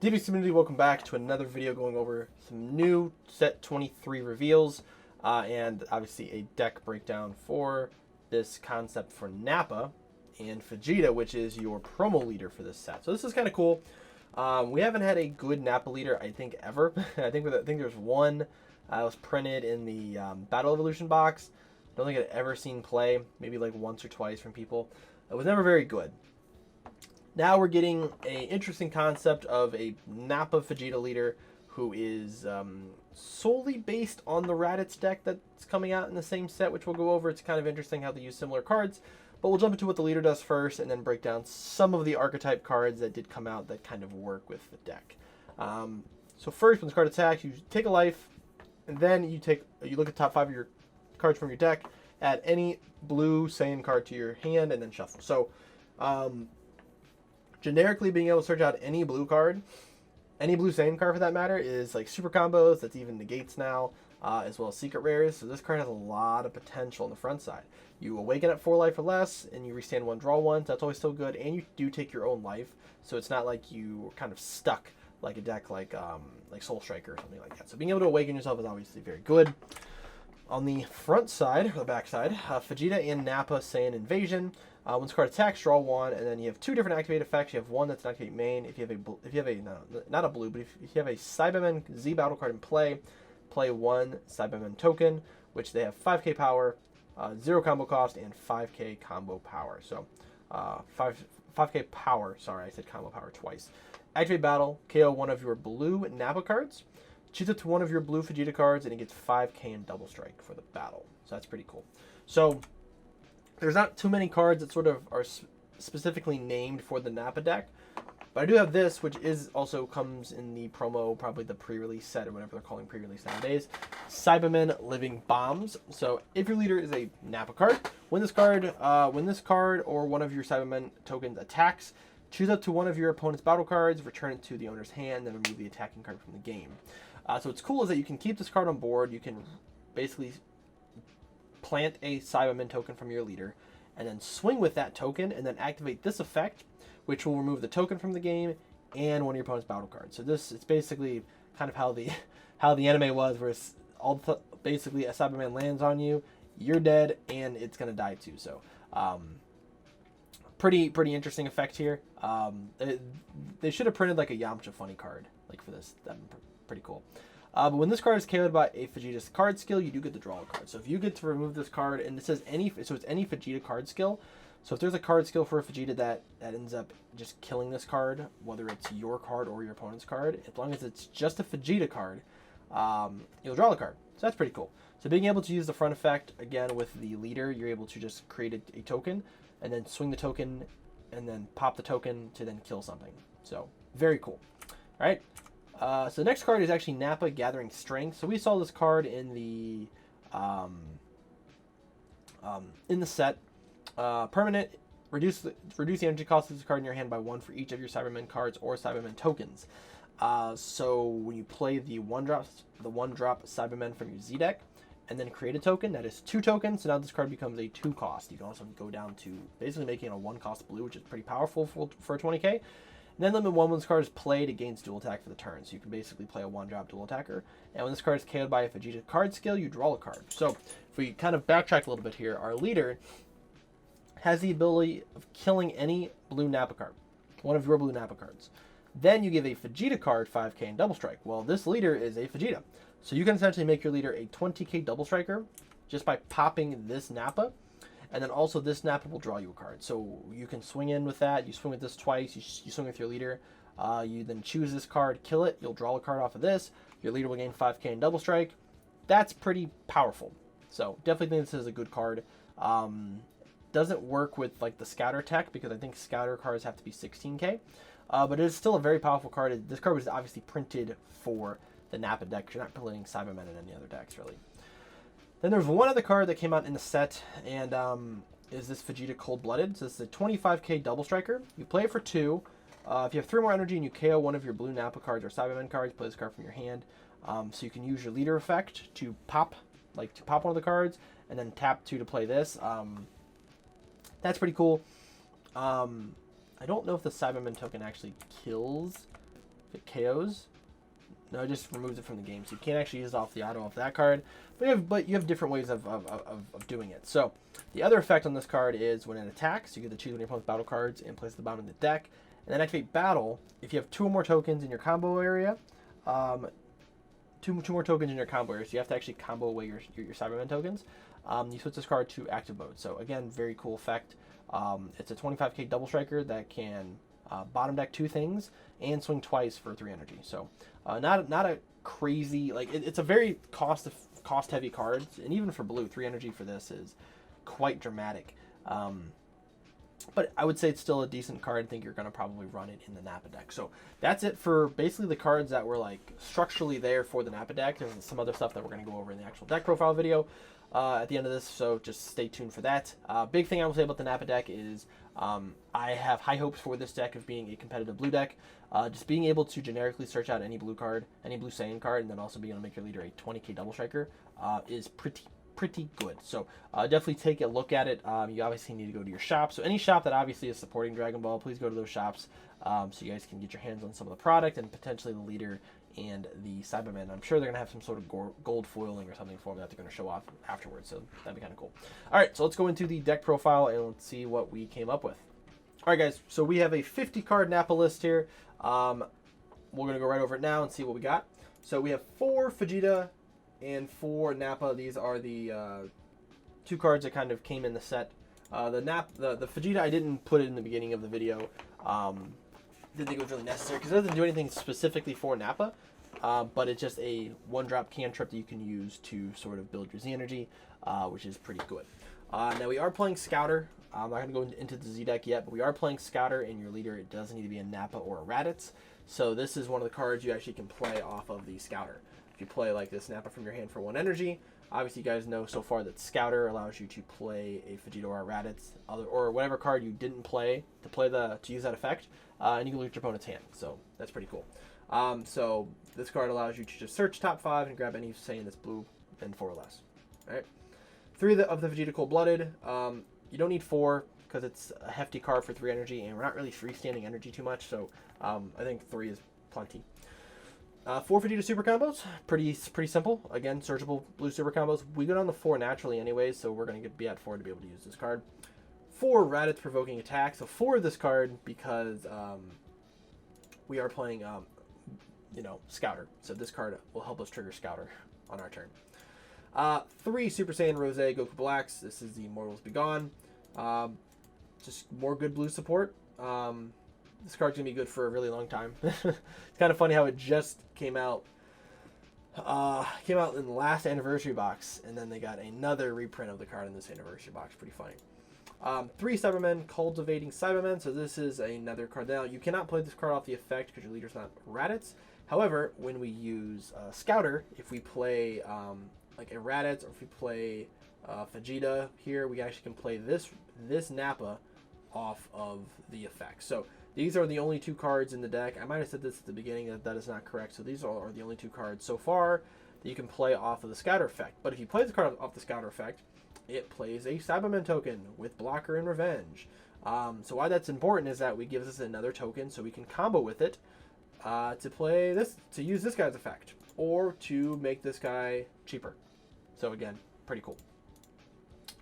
DBS community, welcome back to another video going over some new set 23 reveals and obviously a deck breakdown for this concept for Nappa and Vegeta, which is your promo leader for this set. So this is kind of cool. We haven't had a good Nappa leader, I think, ever. I think there's one that was printed in the Battle Evolution box. I don't think I'd ever seen play, maybe like once or twice from people. It was never very good. Now we're getting an interesting concept of a Nappa Vegeta leader who is solely based on the Raditz deck that's coming out in the same set, which we'll go over. It's kind of interesting how they use similar cards, but we'll jump into what the leader does first and then break down some of the archetype cards that did come out that kind of work with the deck. So first, when this card attacks, you take a life, and then you look at the top 5 of your cards from your deck, add any blue Saiyan card to your hand, and then shuffle. So generically, being able to search out any blue card, any blue Saiyan card for that matter, is like super combos. That's even negates now, as well as secret rares. So this card has a lot of potential on the front side. You awaken at 4 life or less, and you restand 1, draw 1. So that's always still good, and you do take your own life. So it's not like you are kind of stuck like a deck like Soul Striker or something like that. So being able to awaken yourself is obviously very good. On the front side, or the back side, Vegeta and Nappa Saiyan Invasion. When this card attacks, draw 1, and then you have 2 different activate effects. You have one that's an activate main. If you have a not a blue, but if you have a Cyberman Z battle card in play, play 1 Cyberman token, which they have 5k power, 0 combo cost, and 5k combo power. So 5k power. Sorry, I said combo power twice. Activate battle, KO one of your blue Nappa cards. Choose up to one of your blue Vegeta cards, and it gets 5k in double strike for the battle. So that's pretty cool. So there's not too many cards that sort of are specifically named for the Nappa deck. But I do have this, which is also comes in the promo, probably the pre-release set, or whatever they're calling pre-release nowadays. Cybermen Living Bombs. So if your leader is a Nappa card, when this card or one of your Cybermen tokens attacks, choose up to one of your opponent's battle cards, return it to the owner's hand, then remove the attacking card from the game. So what's cool is that you can keep this card on board. You can basically plant a Cyberman token from your leader, and then swing with that token, and then activate this effect, which will remove the token from the game and one of your opponent's battle cards. So it's basically kind of how the anime was, where it's basically a Cyberman lands on you, you're dead, and it's gonna die too. So pretty interesting effect here. They should have printed like a Yamcha funny card like for this. That'd be pretty cool. But when this card is KO'd by a Vegeta card skill, you do get to draw a card. So if you get to remove this card, and it says it's any Vegeta card skill. So if there's a card skill for a Vegeta that ends up just killing this card, whether it's your card or your opponent's card, as long as it's just a Vegeta card, you'll draw the card. So that's pretty cool. So being able to use the front effect, again, with the leader, you're able to just create a token, and then swing the token, and then pop the token to then kill something. So very cool. All right. So the next card is actually Nappa Gathering Strength. So we saw this card in the set. Permanent, reduce the energy cost of this card in your hand by 1 for each of your Cybermen cards or Cybermen tokens. So when you play the one drop Cybermen from your Z deck, and then create a token, that is 2 tokens. So now this card becomes a 2 cost. You can also go down to basically making a 1 cost blue, which is pretty powerful for 20k. And then limit 1 when this card is played, it gains dual attack for the turn. So you can basically play a 1-drop dual attacker. And when this card is KO'd by a Vegeta card skill, you draw a card. So if we kind of backtrack a little bit here, our leader has the ability of killing any blue Nappa card, one of your blue Nappa cards. Then you give a Vegeta card 5k in double strike. Well, this leader is a Vegeta. So you can essentially make your leader a 20k double striker just by popping this Nappa. And then also this Nappa will draw you a card. So you can swing in with that. You swing with this twice. You swing with your leader. You then choose this card, kill it. You'll draw a card off of this. Your leader will gain 5k in double strike. That's pretty powerful. So definitely think this is a good card. Doesn't work with like the scatter tech, because I think scatter cards have to be 16k. But it is still a very powerful card. This card was obviously printed for the Nappa deck, because you're not playing Cybermen in any other decks, really. Then there's one other card that came out in the set, and is this Vegeta Cold-Blooded. So this is a 25k double striker. You play it for 2. If you have 3 more energy and you KO one of your blue Nappa cards or Cybermen cards, play this card from your hand. So you can use your leader effect to pop like to pop one of the cards, and then tap 2 to play this. That's pretty cool. I don't know if the Cyberman token actually kills, if it KOs. No, it just removes it from the game, so you can't actually use it off the auto of that card. But you have different ways of doing it. So the other effect on this card is when it attacks, you get to choose one of your opponent's battle cards and place the bottom of the deck. And then activate battle if you have 2 or more tokens in your combo area. Two more tokens in your combo area, so you have to actually combo away your Cybermen tokens. You switch this card to active mode. So again, very cool effect. It's a 25k double striker that can bottom deck 2 things and swing twice for 3 energy. So not a crazy, like it's a very cost heavy card, and even for blue, 3 energy for this is quite dramatic. But I would say it's still a decent card. I think you're going to probably run it in the Nappa deck. So that's it for basically the cards that were like structurally there for the Nappa deck. There's some other stuff that we're going to go over in the actual deck profile video at the end of this, so just stay tuned for that. Big thing I will say about the Nappa deck is I have high hopes for this deck of being a competitive blue deck. Just being able to generically search out any blue card, any blue Saiyan card, and then also being able to make your leader a 20k double striker is pretty good. So definitely take a look at it. You obviously need to go to your shop. So any shop that obviously is supporting Dragon Ball, please go to those shops so you guys can get your hands on some of the product and potentially the leader and the Cybermen. I'm sure they're going to have some sort of gold foiling or something for them that they're going to show off afterwards. So that'd be kind of cool. All right, so let's go into the deck profile and let's see what we came up with. All right, guys, so we have a 50 card Nappa list here. We're going to go right over it now and see what we got. So we have 4 Vegeta and 4 Nappa. These are the 2 cards that kind of came in the set. The Vegeta, I didn't put it in the beginning of the video. Didn't think it was really necessary because it doesn't do anything specifically for Nappa, but it's just a 1-drop cantrip that you can use to sort of build your Z energy, which is pretty good. Now we are playing Scouter. I'm not going to go into the Z deck yet, but we are playing Scouter, and your leader, it does need to be a Nappa or a Raditz. So this is one of the cards you actually can play off of the Scouter. If you play like this Nappa from your hand for 1 energy, obviously you guys know so far that Scouter allows you to play a Vegeta or a Raditz, or whatever card you didn't play to use that effect, and you can loot your opponent's hand. So that's pretty cool. So this card allows you to just search top 5 and grab any Saiyan that's blue and 4 or less. All right, 3 of the Vegeta Cold-Blooded. You don't need 4 because it's a hefty card for 3 energy, and we're not really freestanding energy too much, so I think 3 is plenty. 4 Vegeta super combos, pretty simple. Again, searchable blue super combos. We go down to 4 naturally anyways, so we're going to be at 4 to be able to use this card. 4 Raditz provoking attack, so 4 of this card because we are playing, Scouter. So this card will help us trigger Scouter on our turn. 3 Super Saiyan Rose Goku Blacks. This is the Mortals Begone. Just more good blue support. This card's gonna be good for a really long time. It's kind of funny how it just came out in the last anniversary box, and then they got another reprint of the card in this anniversary box. Pretty funny. 3 Cybermen, Cultivating Cybermen. So this is another card. Now you cannot play this card off the effect because your leader's not Raditz. However, when we use Scouter, if we play like a Raditz, or if we play Vegeta here, we actually can play this Nappa off of the effect. So these are the only 2 cards in the deck. I might have said this at the beginning, that is not correct. So these are the only 2 cards so far that you can play off of the Scouter effect. But if you play the card off the Scouter effect, it plays a Cyberman token with Blocker and Revenge. So why that's important is that we gives us another token so we can combo with it to play this, to use this guy's effect, or to make this guy cheaper. So again, pretty cool.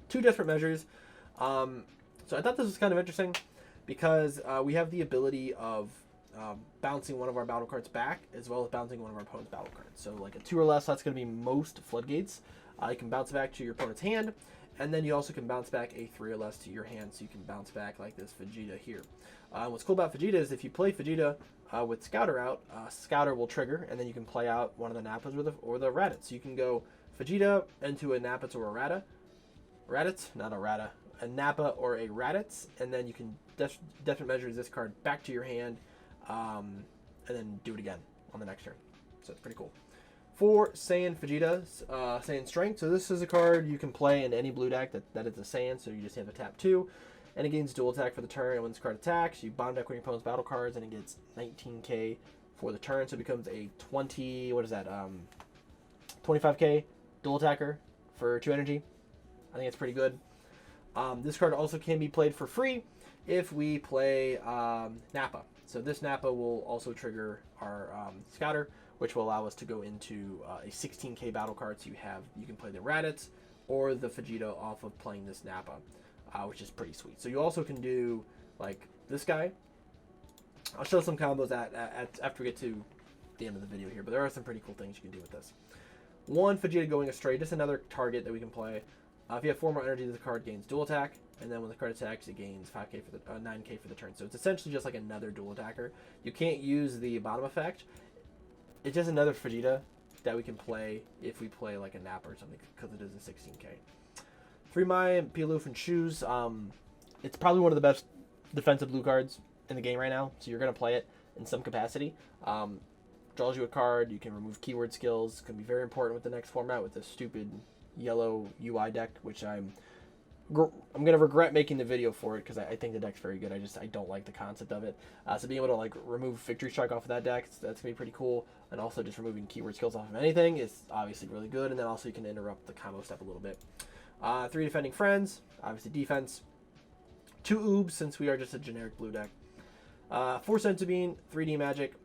2 Desperate Measures. So I thought this was kind of interesting because we have the ability of bouncing one of our battle cards back, as well as bouncing one of our opponent's battle cards. So like a 2 or less, that's going to be most Floodgates. You can bounce back to your opponent's hand, and then you also can bounce back a 3 or less to your hand, so you can bounce back like this Vegeta here. What's cool about Vegeta is if you play Vegeta with Scouter out, Scouter will trigger, and then you can play out one of the Nappas or the Raditz. So you can go Vegeta into a Nappa or a Raditz, not a Rata, a Nappa or a Raditz, and then you can Desperate Measures this card back to your hand, and then do it again on the next turn. So it's pretty cool. 4 Saiyan Vegeta, Saiyan Strength. So this is a card you can play in any blue deck that is a Saiyan, so you just have to tap 2, and it gains dual attack for the turn, and when this card attacks, you bottom deck one of your opponent's battle cards, and it gets 19k for the turn, so it becomes a 25k dual attacker for 2 energy. I think it's pretty good. This card also can be played for free if we play Nappa. So this Nappa will also trigger our Scouter, which will allow us to go into a 16k battle card. So you can play the Raditz or the Vegeta off of playing this Nappa, which is pretty sweet. So you also can do like this guy. I'll show some combos after we get to the end of the video here, but there are some pretty cool things you can do with this. One, Vegeta going astray, just another target that we can play. If you have 4 more energy, the card gains dual attack, and then when the card attacks, it gains 5k for the 9k for the turn. So it's essentially just like another dual attacker. You can't use the bottom effect. It's just another Vegeta that we can play if we play like a Nappa or something, because it is a 16k. 3 Mai, Pialoof, and Shoes. It's probably one of the best defensive blue cards in the game right now, so you're going to play it in some capacity. Draws you a card. You can remove keyword skills. It's going to be very important with the next format with this stupid yellow UI deck, which I'm gonna regret making the video for it because I think the deck's very good. I don't like the concept of it. So being able to like remove Victory Strike off of that deck, that's gonna be pretty cool. And also just removing keyword skills off of anything is obviously really good. And then also you can interrupt the combo step a little bit. 3 Defending Friends, obviously defense. 2 Oobs since we are just a generic blue deck. 4 Senzu-Bean, 3D Magic.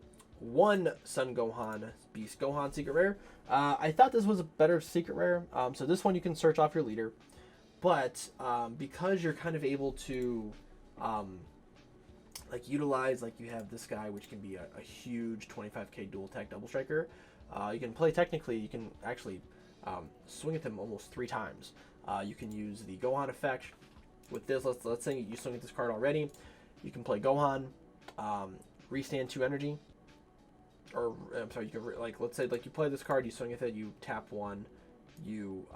1 Sun Gohan, Beast Gohan Secret Rare. I thought this was a better Secret Rare. So this one you can search off your leader. But because you're kind of able to like utilize, like you have this guy, which can be a huge 25k dual attack double striker. You can play, technically, you can actually swing at them almost 3 times. You can use the Gohan effect. With this, let's say you swing at this card already. You can play Gohan, restand 2 energy. Or I'm sorry, you can like, let's say like you play this card, you swing with it, you tap 1, you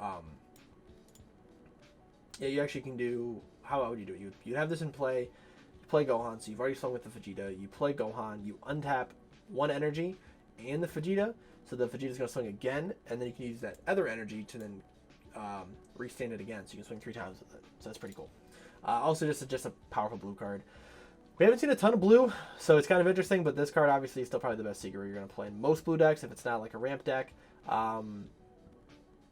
yeah, you actually can do, how would you do it? You have this in play, you play Gohan, so you've already swung with the Vegeta, you play Gohan, you untap 1 energy and the Vegeta, so the Vegeta's going to swing again, and then you can use that other energy to then restand it again, so you can swing 3 times with it, so that's pretty cool. Also just a powerful blue card. We haven't seen a ton of blue, so it's kind of interesting, but this card obviously is still probably the best secret you're going to play in most blue decks, if it's not like a ramp deck,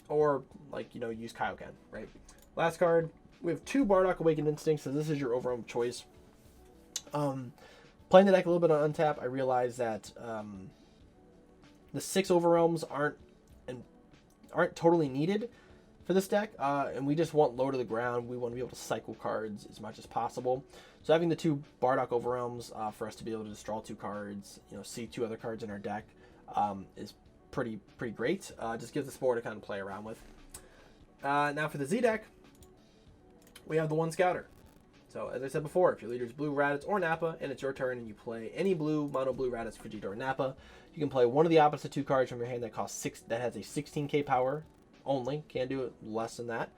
or like, use Kaioken, right? Last card, we have 2 Bardock Awakened Instincts, so this is your overall choice. Playing the deck a little bit on untap, I realized that the 6 Overwhelms aren't totally needed for this deck, and we just want low to the ground. We want to be able to cycle cards as much as possible. So having the 2 Bardock Overwhelms for us to be able to just draw 2 cards, see 2 other cards in our deck is pretty great. Just gives us more to kind of play around with. Now for the Z deck, we have the 1 Scouter. So as I said before, if your leader is blue, Raditz, or Nappa, and it's your turn and you play any blue, mono blue, Raditz, Vegeta, or Nappa, you can play one of the opposite 2 cards from your hand that has a 16k power only. Can't do it less than that.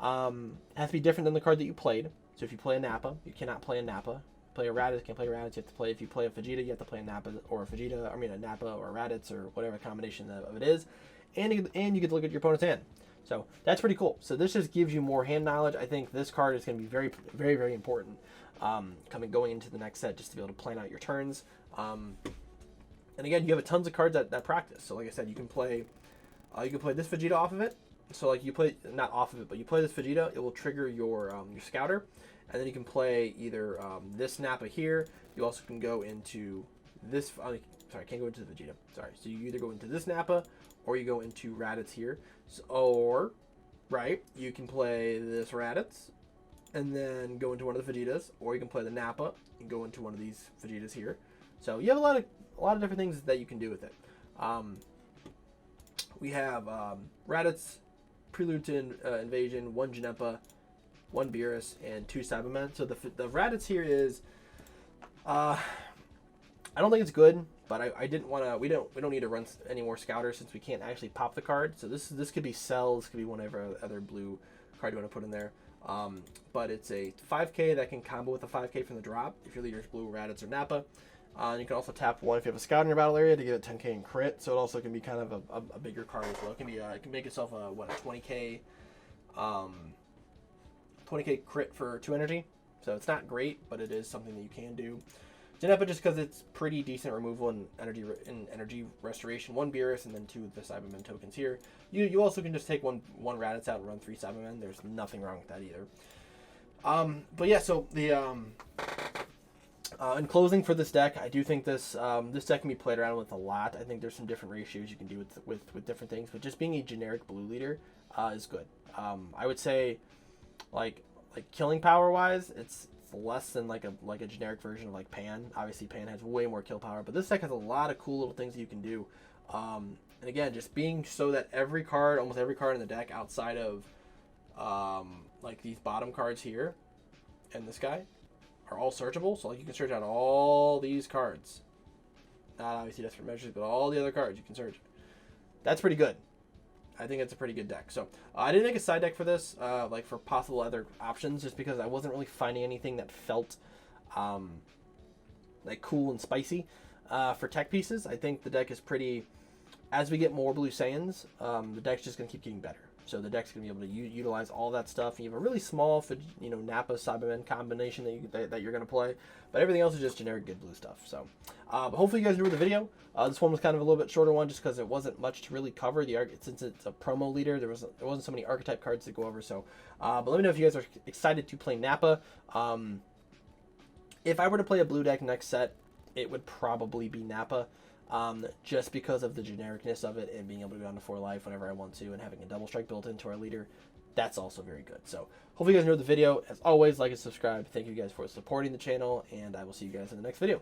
It has to be different than the card that you played. So if you play a Nappa, you cannot play a Nappa. Play a Raditz, can't play a Raditz. You have to play, if you play a Vegeta, you have to play a Nappa or a Vegeta. I mean a Nappa or a Raditz or whatever combination of it is. And you get to look at your opponent's hand. So that's pretty cool. So this just gives you more hand knowledge. I think this card is going to be very, very, very important going into the next set, just to be able to plan out your turns. And again, you have tons of cards that practice. So like I said, you can play this Vegeta off of it. So like you play, not off of it, but you play this Vegeta, it will trigger your Scouter, and then you can play either this Nappa here. You also can go into this. Sorry, I can't go into the Vegeta. Sorry. So you either go into this Nappa or you go into Raditz here. So, or you can play this Raditz and then go into one of the Vegetas, or you can play the Nappa and go into one of these Vegetas here. So you have a lot of different things that you can do with it. We have Raditz, Prelude to Invasion, 1 Janempa, 1 Beerus, and 2 Cybermen. So the Raditz here is, I don't think it's good, but I didn't want to. We don't need to run any more Scouters since we can't actually pop the card. So this could be Cells, could be whatever other blue card you want to put in there. But it's a 5k that can combo with a 5k from the drop if your leader is blue, Raditz, or Nappa. You can also tap 1 if you have a Scout in your battle area to get a 10k in crit. So it also can be kind of a bigger card as well. It can make itself a 20k 20k crit for 2 energy. So it's not great, but it is something that you can do. Nappa just because it's pretty decent removal and energy restoration. 1 Beerus and then 2 of the Cybermen tokens here. You also can just take one Raditz out and run 3 Cybermen. There's nothing wrong with that either. But yeah, so the in closing for this deck, I do think this this deck can be played around with a lot. I think there's some different ratios you can do with different things, but just being a generic blue leader is good. I would say like killing power wise, it's less than like a generic version of like Pan. Obviously Pan has way more kill power, but this deck has a lot of cool little things that you can do. And again, just being so that almost every card in the deck outside of like these bottom cards here and this guy are all searchable. So like you can search out all these cards. Not obviously Desperate Measures, but all the other cards you can search. That's pretty good. I think it's a pretty good deck. So I didn't make a side deck for this, like for possible other options, just because I wasn't really finding anything that felt like cool and spicy for tech pieces. I think the deck is pretty. As we get more Blue Saiyans, the deck's just gonna keep getting better. So the deck's gonna be able to utilize all that stuff. You have a really small, Nappa Cybermen combination that you're gonna play, but everything else is just generic good blue stuff. So, but hopefully you guys enjoyed the video. This one was kind of a little bit shorter one, just because it wasn't much to really cover. Since it's a promo leader, there wasn't so many archetype cards to go over. So, but let me know if you guys are excited to play Nappa. If I were to play a blue deck next set, it would probably be Nappa. Just because of the genericness of it and being able to go down to 4 life whenever I want to and having a double strike built into our leader, that's also very good. So hopefully you guys enjoyed the video. As always, like and subscribe. Thank you guys for supporting the channel, and I will see you guys in the next video.